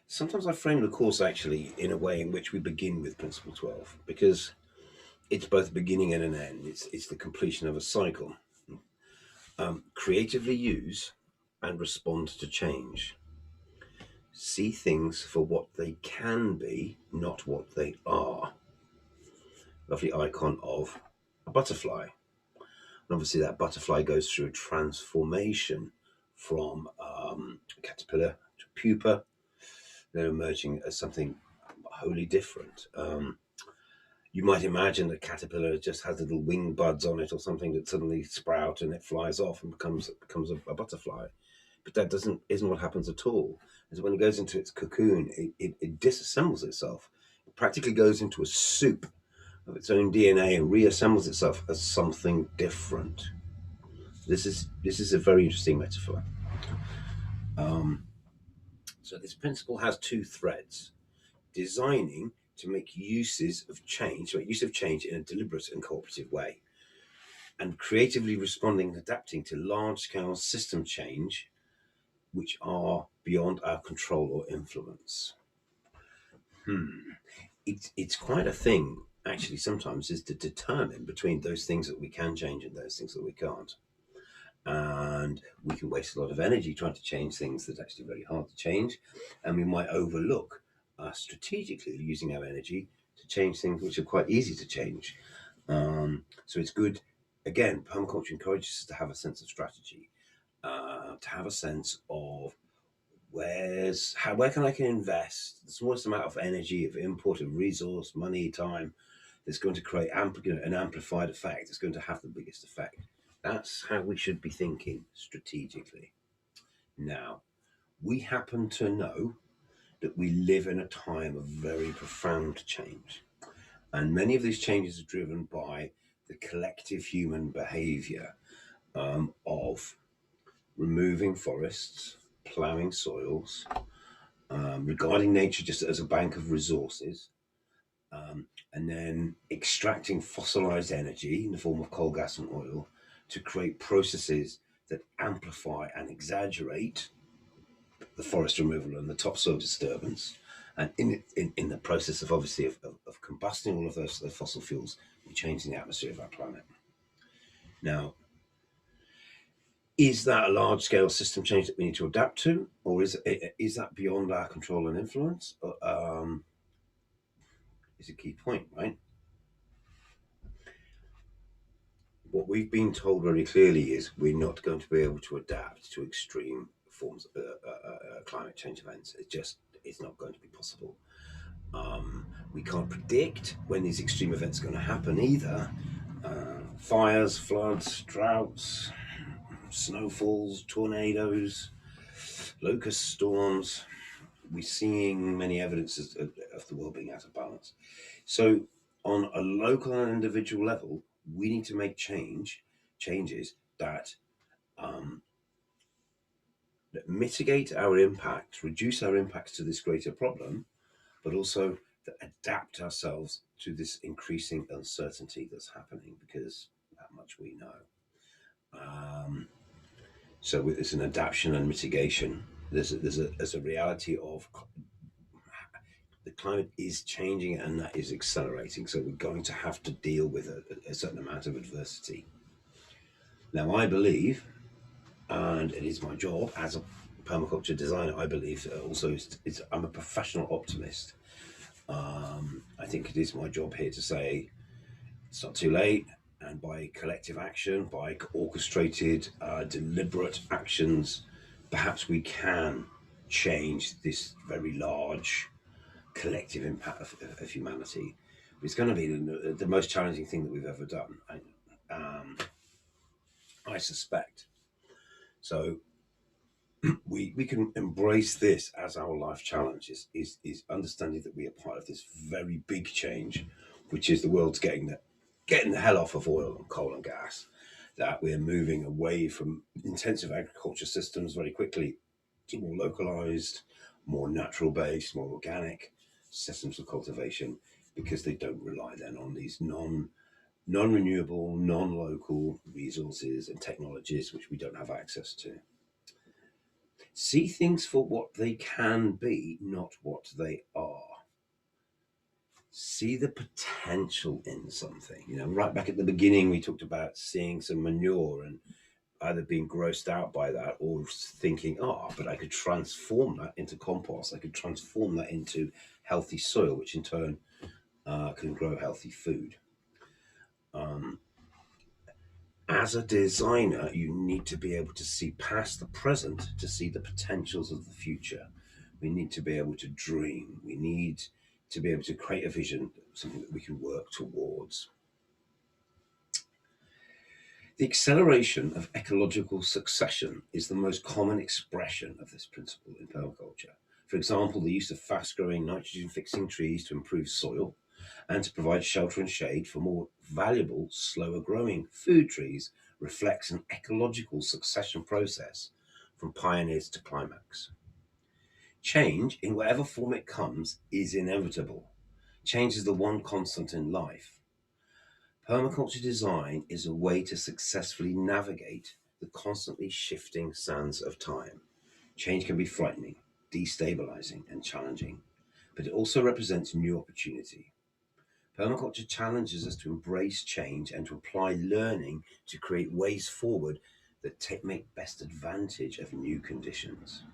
Sometimes I frame the course actually in a way in which we begin with Principle 12 because it's both a beginning and an end. It's the completion of a cycle. Creatively use and respond to change. See things for what they can be, not what they are. Lovely icon of a butterfly. And obviously, that butterfly goes through a transformation from a caterpillar to pupa. They're emerging as something wholly different. You might imagine that caterpillar just has little wing buds on it or something that suddenly sprout and it flies off and becomes a butterfly. But that doesn't isn't what happens at all. Is when it goes into its cocoon, it disassembles itself. It practically goes into a soup of its own DNA and reassembles itself as something different. This is a very interesting metaphor. So this principle has two threads: designing to make use of change in a deliberate and cooperative way, and creatively responding and adapting to large-scale system change which are beyond our control or influence. It's quite a thing, actually, sometimes, is to determine between those things that we can change and those things that we can't. And we can waste a lot of energy trying to change things that are actually very hard to change. And we might overlook strategically using our energy to change things which are quite easy to change. So it's good. Again, permaculture encourages us to have a sense of strategy, to have a sense of where can I can invest the smallest amount of energy, of input, of resource, money, time that's going to create an amplified effect. It's going to have the biggest effect. That's how we should be thinking strategically. Now, we happen to know that we live in a time of very profound change. And many of these changes are driven by the collective human behavior of removing forests, ploughing soils, regarding nature just as a bank of resources, and then extracting fossilized energy in the form of coal, gas, and oil to create processes that amplify and exaggerate the forest removal and the topsoil disturbance. And in the process of obviously of combusting all of those fossil fuels, we're changing the atmosphere of our planet. Now, is that a large scale system change that we need to adapt to, or is that beyond our control and influence? Is a key point, right? What we've been told very clearly is we're not going to be able to adapt to extreme forms of climate change events. It's not going to be possible. We can't predict when these extreme events are going to happen either. Fires, floods, droughts, snowfalls, tornadoes, locust storms. We're seeing many evidences of the world being out of balance. So, on a local and individual level, we need to make changes um, that mitigate our impacts, reduce our impacts to this greater problem, but also that adapt ourselves to this increasing uncertainty that's happening, because that much we know. Um, so it's an adaptation and mitigation. There's a reality of the climate is changing and that is accelerating. So we're going to have to deal with a certain amount of adversity. Now, I believe, and it is my job as a permaculture designer, I believe also I'm a professional optimist. I think it is my job here to say it's not too late, and by collective action, by orchestrated, deliberate actions, perhaps we can change this very large collective impact of humanity. It's going to be the most challenging thing that we've ever done, I suspect. So we can embrace this as our life challenge is understanding that we are part of this very big change, which is the world's getting the hell off of oil and coal and gas, that we're moving away from intensive agriculture systems very quickly to more localized, more natural based, more organic systems of cultivation, because they don't rely then on these non-renewable, non-local resources and technologies which we don't have access to. See things for what they can be, not what they are. See the potential in something. Right back at the beginning, we talked about seeing some manure and either being grossed out by that or thinking, oh, but I could transform that into compost. I could transform that into healthy soil, which in turn can grow healthy food. Um, as a designer, you need to be able to see past the present to see the potentials of the future. We need to be able to dream. We need to be able to create a vision, something that we can work towards. The acceleration of ecological succession is the most common expression of this principle in permaculture. For example, the use of fast growing nitrogen fixing trees to improve soil and to provide shelter and shade for more valuable, slower growing food trees reflects an ecological succession process from pioneers to climax. Change, in whatever form it comes, is inevitable. Change is the one constant in life. Permaculture design is a way to successfully navigate the constantly shifting sands of time. Change can be frightening, destabilizing, and challenging, but it also represents new opportunity. Permaculture challenges us to embrace change and to apply learning to create ways forward that make best advantage of new conditions.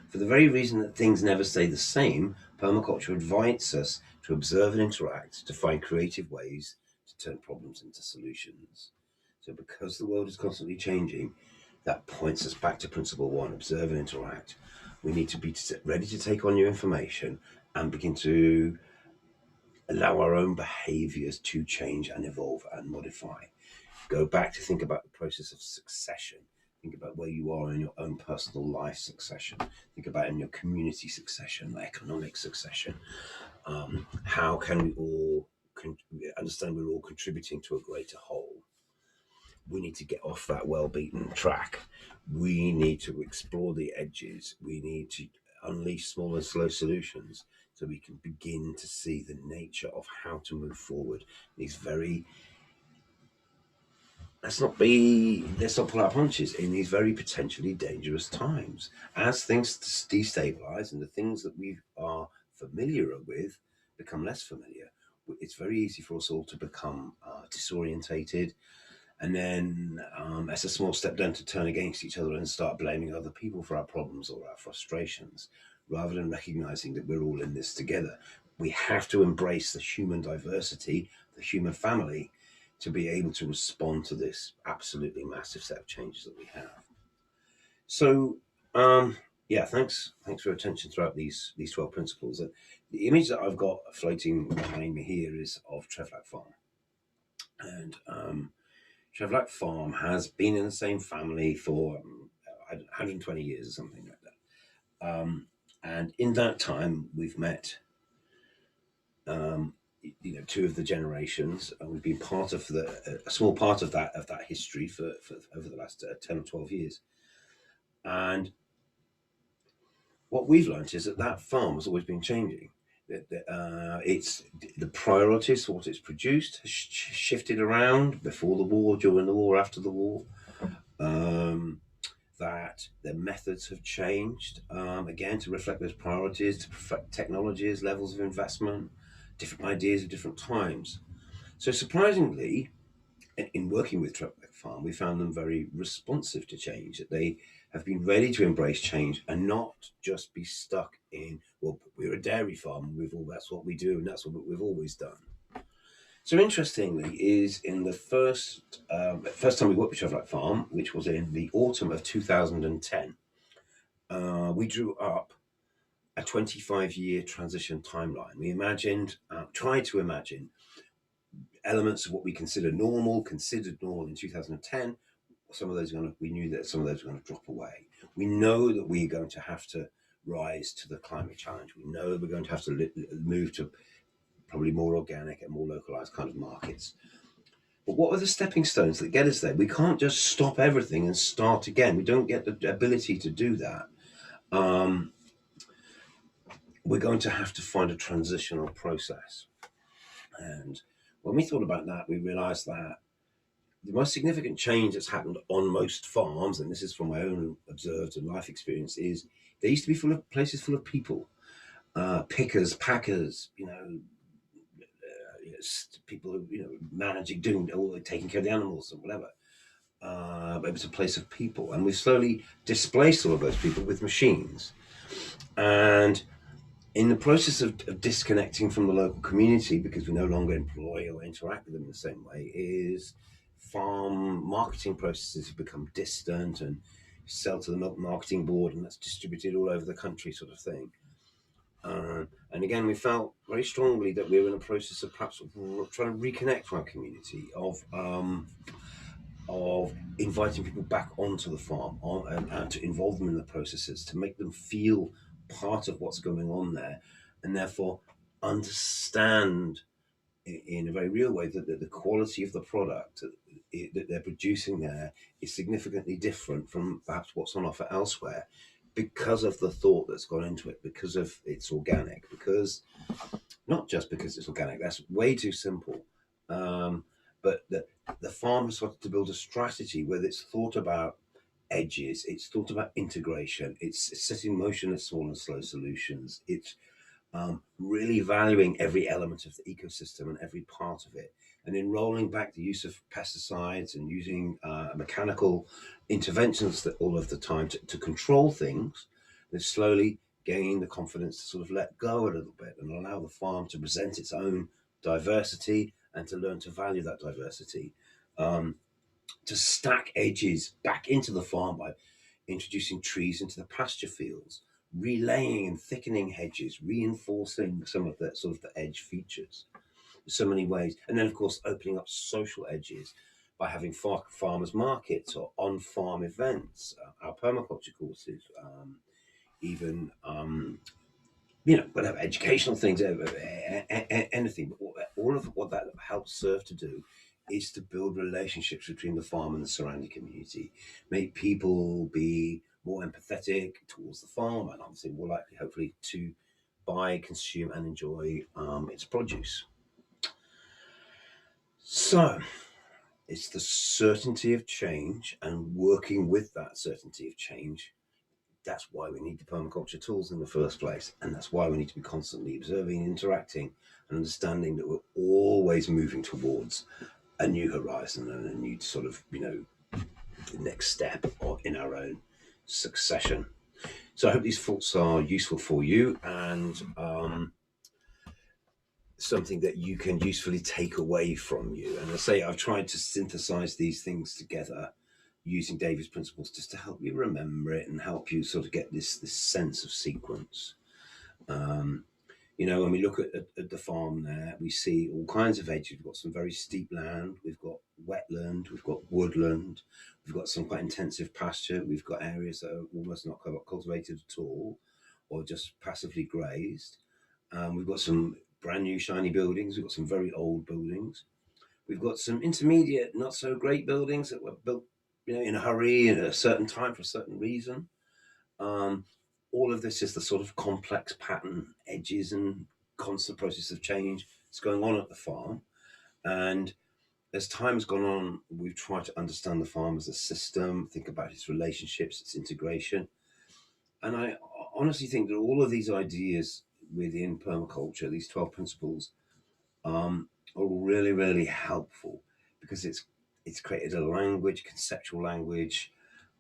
For the very reason that things never stay the same, permaculture invites us to observe and interact, to find creative ways to turn problems into solutions. So, because the world is constantly changing, that points us back to principle one: observe and interact. We need to be ready to take on new information and begin to allow our own behaviors to change and evolve and modify. Go back to think about the process of succession. Think about where you are in your own personal life succession. Think about in your community succession, economic succession. How can we all understand we're all contributing to a greater whole? We need to get off that well-beaten track. We need to explore the edges. We need to unleash small and slow solutions so we can begin to see the nature of how to move forward. These very let's not pull our punches in these very potentially dangerous times. As things destabilize and the things that we are familiar with become less familiar, it's very easy for us all to become disorientated. And then that's a small step down to turn against each other and start blaming other people for our problems or our frustrations, rather than recognizing that we're all in this together. We have to embrace the human diversity, the human family, to be able to respond to this absolutely massive set of changes that we have. So, yeah, thanks for your attention throughout these 12 principles. The image that I've got floating behind me here is of Trevlack Farm, and Trevlack Farm has been in the same family for 120 years or something like that. And in that time, we've met, um, two of the generations, and we've been part of a small part of that history for over the last 10 or 12 years. And what we've learned is that farm has always been changing. It's the priorities for what it's produced has shifted around before the war, during the war, after the war. That their methods have changed, again, to reflect those priorities, to reflect technologies, levels of investment, different ideas at different times. So surprisingly, in working with Trevlack Farm, we found them very responsive to change, that they have been ready to embrace change and not just be stuck in, well, we're a dairy farm, that's what we do, and that's what we've always done. So interestingly, is in the first time we worked with Trevlack Farm, which was in the autumn of 2010, we drew up a 25-year transition timeline. We tried to imagine elements of what we considered normal in 2010. We knew that some of those were going to drop away. We know that we're going to have to rise to the climate challenge. We know we're going to have to move to probably more organic and more localized kind of markets. But what are the stepping stones that get us there? We can't just stop everything and start again. We don't get the ability to do that. We're going to have to find a transitional process. And when we thought about that, we realized that the most significant change that's happened on most farms, and this is from my own observed and life experience, is they used to be full of places full of people, pickers, packers, people who managing, doing all taking care of the animals and whatever. But it was a place of people, and we've slowly displaced all of those people with machines. And in the process of disconnecting from the local community, because we no longer employ or interact with them in the same way, is farm marketing processes have become distant and sell to the milk marketing board, and that's distributed all over the country, sort of thing. And again, we felt very strongly that we were in a process of perhaps trying to reconnect to our community, of inviting people back onto the farm and to involve them in the processes, to make them feel part of what's going on there, and therefore understand in a very real way that the quality of the product that they're producing there is significantly different from perhaps what's on offer elsewhere, because of the thought that's gone into it, because of it's organic, because not just because it's organic, that's way too simple. But the farmer started to build a strategy where it's thought about edges, it's thought about integration, it's setting in motion of small and slow solutions, it's really valuing every element of the ecosystem and every part of it, and then rolling back the use of pesticides and using mechanical interventions that all of the time to control things. They've slowly gained the confidence to sort of let go a little bit and allow the farm to present its own diversity and to learn to value that diversity. Um, to stack edges back into the farm by introducing trees into the pasture fields, relaying and thickening hedges, reinforcing some of the sort of the edge features. There's so many ways, and then of course opening up social edges by having farmers markets or on-farm events, our permaculture courses, even whatever educational things, anything. But all of what that helps serve to do is to build relationships between the farm and the surrounding community, make people be more empathetic towards the farm, and obviously more likely, hopefully, to buy, consume, and enjoy its produce. So it's the certainty of change and working with that certainty of change. That's why we need the permaculture tools in the first place. And that's why we need to be constantly observing, interacting, and understanding that we're always moving towards a new horizon and a new sort of, next step in our own succession. So I hope these thoughts are useful for you, and something that you can usefully take away from you. And I say I've tried to synthesize these things together using David's principles just to help you remember it and help you sort of get this sense of sequence. Um, when we look at the farm there, we see all kinds of edges. We've got some very steep land, we've got wetland, we've got woodland, we've got some quite intensive pasture, we've got areas that are almost not cultivated at all or just passively grazed. We've got some brand new shiny buildings, we've got some very old buildings, we've got some intermediate, not so great buildings that were built in a hurry at a certain time for a certain reason. Um, all of this is the sort of complex pattern, edges, and constant process of change that's going on at the farm. And as time has gone on, we've tried to understand the farm as a system, think about its relationships, its integration. And I honestly think that all of these ideas within permaculture, these 12 principles, are really, really helpful, because it's created a language, conceptual language,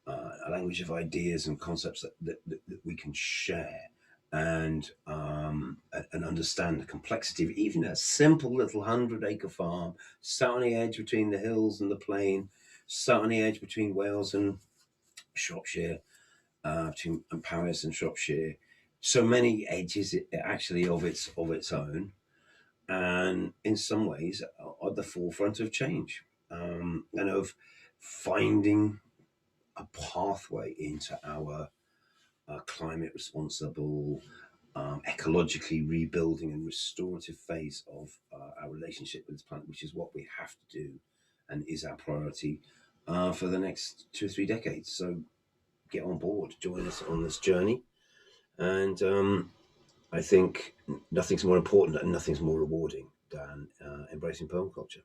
a language of ideas and concepts that we can share and understand the complexity of even a simple little 100-acre farm sat on the edge between the hills and the plain, sat on the edge between Wales and Shropshire, between Paris and Shropshire. So many edges actually of its own, and in some ways are at the forefront of change, and of finding a pathway into our climate responsible, ecologically rebuilding and restorative phase of our relationship with this planet, which is what we have to do and is our priority for the next 2 or 3 decades. So get on board, join us on this journey. And I think nothing's more important and nothing's more rewarding than embracing permaculture.